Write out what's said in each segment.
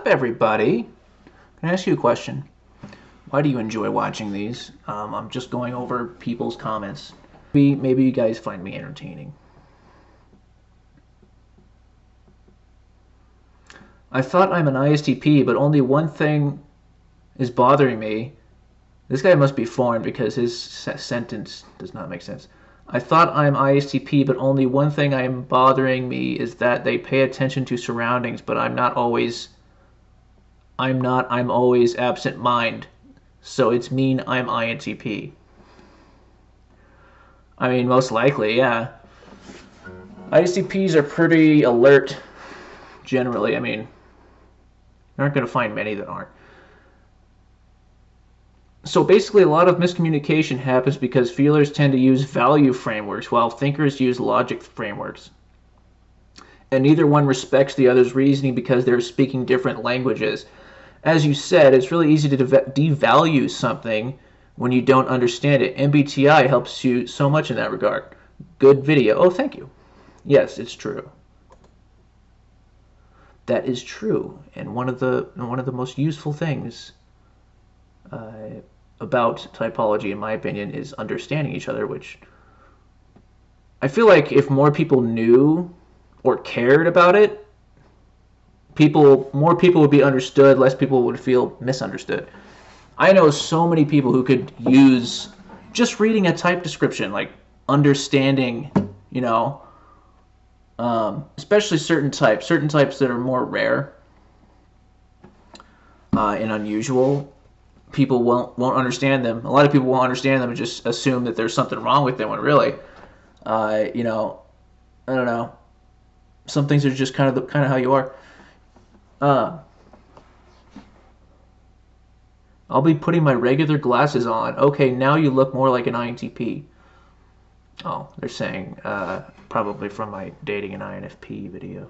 up, everybody? Can I ask you a question? Why do you enjoy watching these? I'm just going over people's comments. Maybe you guys find me entertaining. I thought I'm an ISTP, but only one thing is bothering me. This guy must be foreign because his sentence does not make sense. I thought I'm ISTP, but only one thing I'm bothering me is that they pay attention to surroundings, but I'm always absent mind. So it's mean I'm INTP. I mean, most likely, yeah. ISTPs are pretty alert, generally. I mean, you aren't going to find many that aren't. So basically, a lot of miscommunication happens because feelers tend to use value frameworks while thinkers use logic frameworks. And neither one respects the other's reasoning because they're speaking different languages. As you said, it's really easy to devalue something when you don't understand it. MBTI helps you so much in that regard. Good video. Oh, thank you. Yes, it's true. That is true, and one of the most useful things about typology, in my opinion, is understanding each other. Which I feel like if more people knew or cared about it, more people would be understood, less people would feel misunderstood. I know so many people who could use just reading a type description, like understanding, you know, especially certain types that are more rare and unusual. People won't understand them. A lot of people won't understand them and just assume that there's something wrong with them when really, you know, I don't know. Some things are just kind of how you are. I'll be putting my regular glasses on. Okay, now you look more like an INTP. Oh, they're saying probably from my dating an INFP video.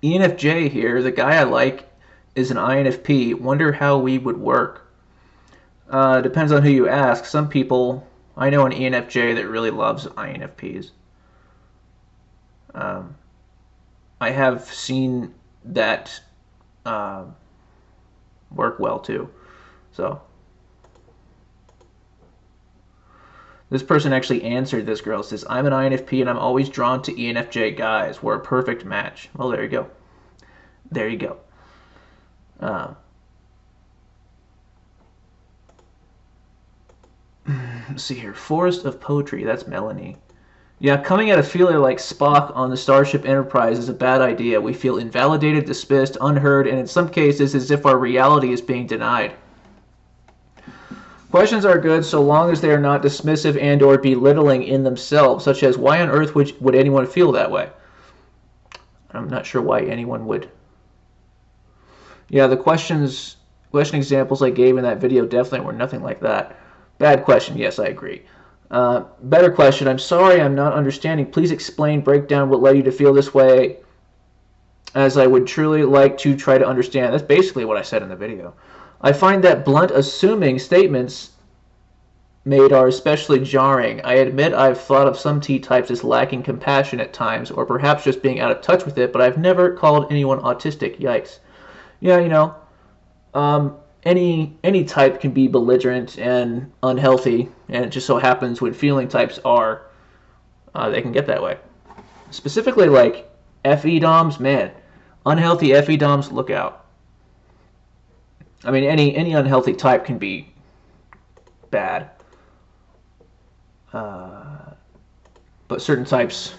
ENFJ here, the guy I like is an INFP. Wonder how we would work. Depends on who you ask. Some people, I know an ENFJ that really loves INFPs. I have seen that work well too. So this person actually answered this girl. Says, I'm an INFP and I'm always drawn to ENFJ guys. We're a perfect match. Well, there you go. There you go. Let's see here. Forest of Poetry. That's Melanie. Yeah, coming at a feeler like Spock on the Starship Enterprise is a bad idea. We feel invalidated, dismissed, unheard, and in some cases as if our reality is being denied. Questions are good so long as they are not dismissive and or belittling in themselves, such as, why on earth would anyone feel that way? I'm not sure why anyone would. Yeah, the question examples I gave in that video definitely were nothing like that. Bad question. Yes, I agree. Better question. I'm sorry I'm not understanding. Please explain, break down what led you to feel this way, as I would truly like to try to understand. That's basically what I said in the video. I find that blunt, assuming statements made are especially jarring. I admit I've thought of some T-types as lacking compassion at times, or perhaps just being out of touch with it, but I've never called anyone autistic. Yikes. Yeah, you know, any type can be belligerent and unhealthy, and it just so happens when feeling types are, they can get that way. Specifically, like FE DOMs, man, unhealthy FE DOMs, look out. I mean, any unhealthy type can be bad, but certain types.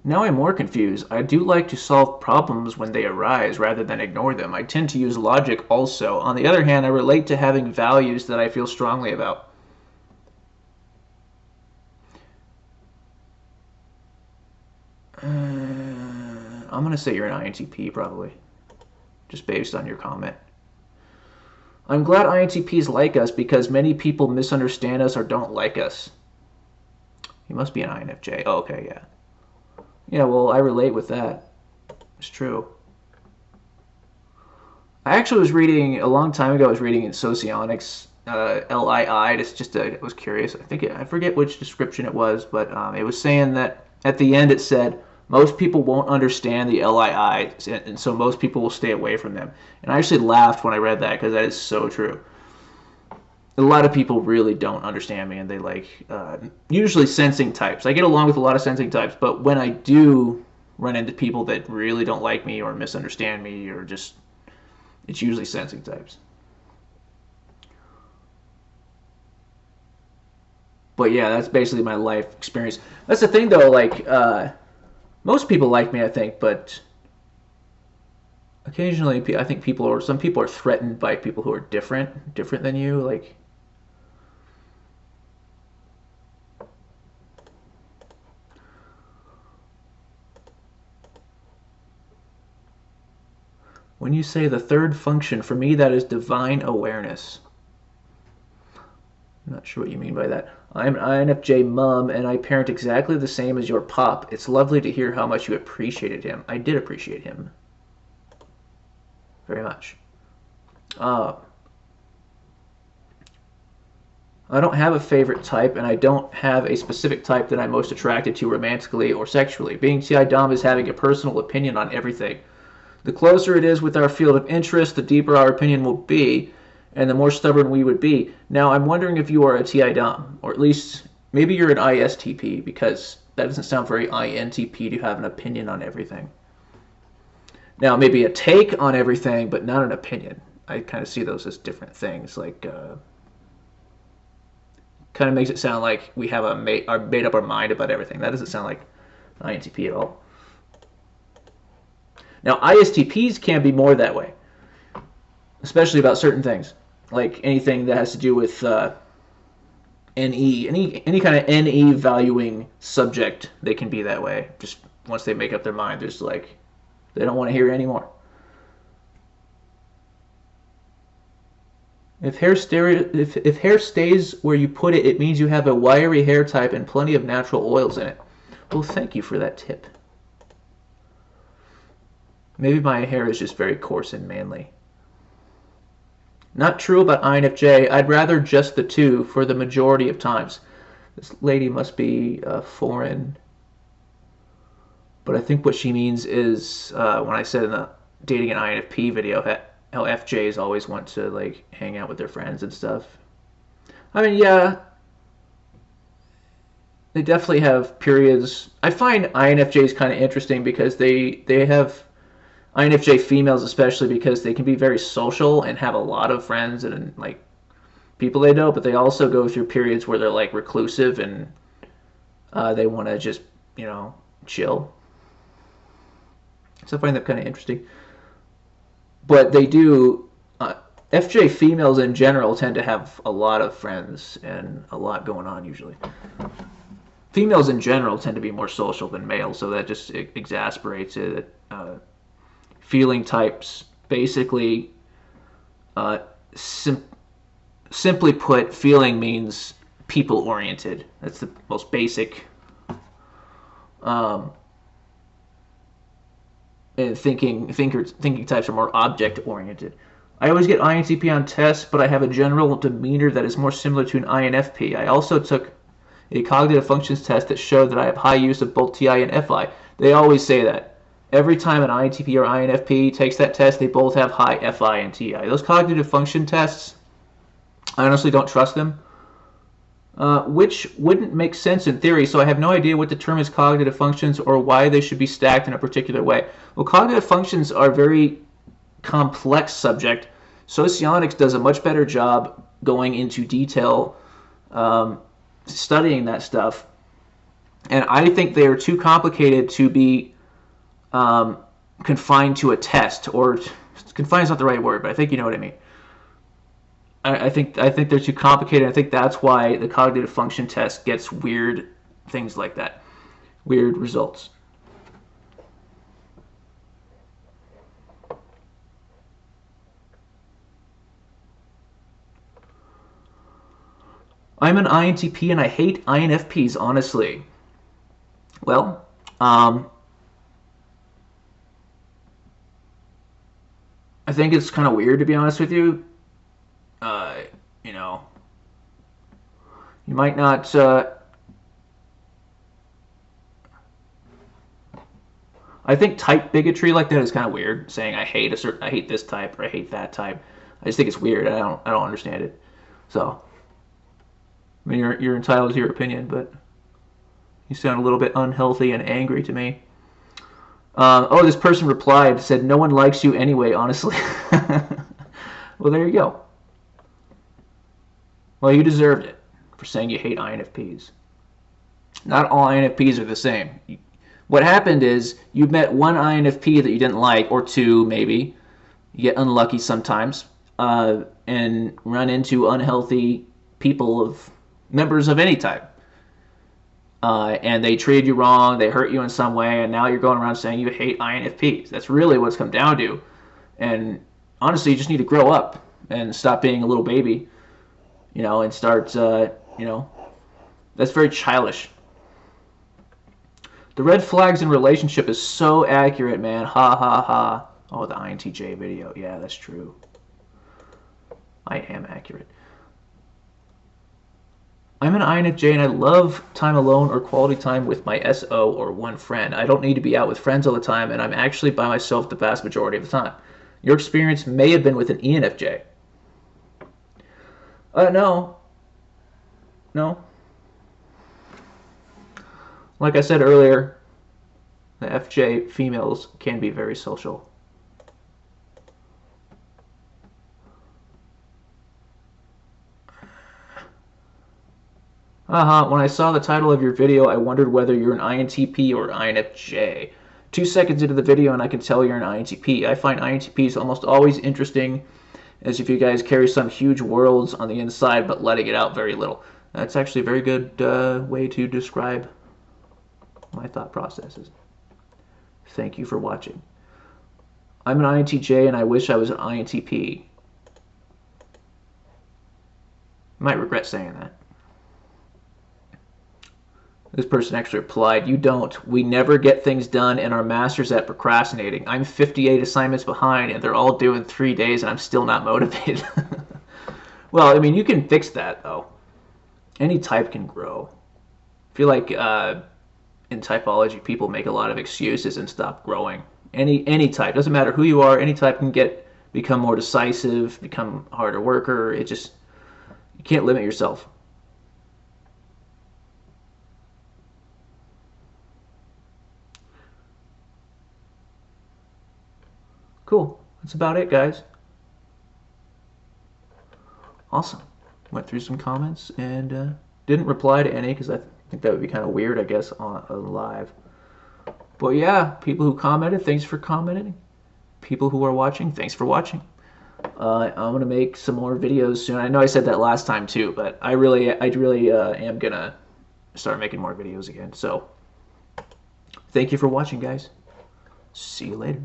Now I'm more confused. I do like to solve problems when they arise rather than ignore them. I tend to use logic also. On the other hand, I relate to having values that I feel strongly about. I'm going to say you're an INTP probably, just based on your comment. I'm glad INTPs like us because many people misunderstand us or don't like us. You must be an INFJ. Oh, okay, yeah. Yeah, well, I relate with that. It's true. I actually was reading a long time ago. I was reading in Socionics, LII. It's just I was curious. I forget which description it was, but it was saying that at the end it said most people won't understand the LII, and so most people will stay away from them. And I actually laughed when I read that because that is so true. A lot of people really don't understand me, and they like usually sensing types. I get along with a lot of sensing types, but when I do run into people that really don't like me or misunderstand me or just it's usually sensing types. But yeah, that's basically my life experience. That's the thing though, like most people like me, I think, but occasionally I think some people are threatened by people who are different than you. Like when you say the third function, for me that is divine awareness. I'm not sure what you mean by that. I'm an INFJ mom, and I parent exactly the same as your pop. It's lovely to hear how much you appreciated him. I did appreciate him very much. Uh, I don't have a favorite type, and I don't have a specific type that I'm most attracted to romantically or sexually. Being TI Dom is having a personal opinion on everything. The closer it is with our field of interest, the deeper our opinion will be, and the more stubborn we would be. Now, I'm wondering if you are a TI Dom, or at least maybe you're an ISTP, because that doesn't sound very INTP to have an opinion on everything. Now, maybe a take on everything, but not an opinion. I kind of see those as different things. Like, kind of makes it sound like we have made up our mind about everything. That doesn't sound like INTP at all. Now, ISTPs can be more that way, especially about certain things, like anything that has to do with NE, any kind of NE valuing subject. They can be that way. Just once they make up their mind, there's like they don't want to hear it anymore. If hair stays where you put it, it means you have a wiry hair type and plenty of natural oils in it. Well, thank you for that tip. Maybe my hair is just very coarse and manly. Not true about INFJ. I'd rather just the two for the majority of times. This lady must be foreign. But I think what she means is when I said in the dating an INFP video how FJs always want to like hang out with their friends and stuff. I mean, yeah, they definitely have periods. I find INFJs kind of interesting because they have INFJ females especially because they can be very social and have a lot of friends and like people they know, but they also go through periods where they're like reclusive and they want to just chill. So I find that kind of interesting. But they do. FJ females in general tend to have a lot of friends and a lot going on usually. Females in general tend to be more social than males, so that just exasperates it. Feeling types basically, simply put, feeling means people oriented. That's the most basic. And thinking types are more object oriented. I always get INTP on tests, but I have a general demeanor that is more similar to an INFP. I also took a cognitive functions test that showed that I have high use of both TI and FI. They always say that. Every time an INTP or INFP takes that test, they both have high FI and TI. Those cognitive function tests, I honestly don't trust them. Which wouldn't make sense in theory, so I have no idea what determines cognitive functions or why they should be stacked in a particular way. Well, cognitive functions are a very complex subject. Socionics does a much better job going into detail studying that stuff, and I think they are too complicated to be confined to a test, or confined is not the right word, but I think you know what I mean. I think they're too complicated. I think that's why the cognitive function test gets weird things like that, weird results. I'm an INTP and I hate INFPs, honestly. Well, I think it's kind of weird, to be honest with you. You know, you might not. I think type bigotry like that is kind of weird. Saying I hate this type, or I hate that type. I just think it's weird. I don't understand it. So, I mean, you're entitled to your opinion, but you sound a little bit unhealthy and angry to me. Oh, this person replied, said, "No one likes you anyway, honestly." Well, there you go. Well, you deserved it for saying you hate INFPs. Not all INFPs are the same. What happened is you met one INFP that you didn't like, or two maybe. You get unlucky sometimes, and run into unhealthy people of members of any type. And they treated you wrong, they hurt you in some way, and now you're going around saying you hate INFPs. That's really what it's come down to. And honestly, you just need to grow up and stop being a little baby, and start, that's very childish. The red flags in relationship is so accurate, man. Ha ha ha. Oh, the INTJ video. Yeah, that's true. I am accurate. I'm an INFJ and I love time alone or quality time with my SO or one friend. I don't need to be out with friends all the time, and I'm actually by myself the vast majority of the time. Your experience may have been with an ENFJ. No. No. Like I said earlier, the FJ females can be very social. When I saw the title of your video, I wondered whether you're an INTP or INFJ. 2 seconds into the video and I can tell you're an INTP. I find INTPs almost always interesting, as if you guys carry some huge worlds on the inside but letting it out very little. That's actually a very good way to describe my thought processes. Thank you for watching. I'm an INTJ and I wish I was an INTP. Might regret saying that. This person actually replied, "You don't. We never get things done and our master's at procrastinating. I'm 58 assignments behind and they're all due in 3 days and I'm still not motivated." Well, I mean, you can fix that though. Any type can grow. I feel like in typology, people make a lot of excuses and stop growing. Any type, doesn't matter who you are, any type can become more decisive, become a harder worker. You can't limit yourself. Cool. That's about it, guys. Awesome. Went through some comments and didn't reply to any because I think that would be kind of weird, I guess, on live. But yeah, people who commented, thanks for commenting. People who are watching, thanks for watching. I'm gonna make some more videos soon. I know I said that last time too, but I really am gonna start making more videos again. So, thank you for watching, guys. See you later.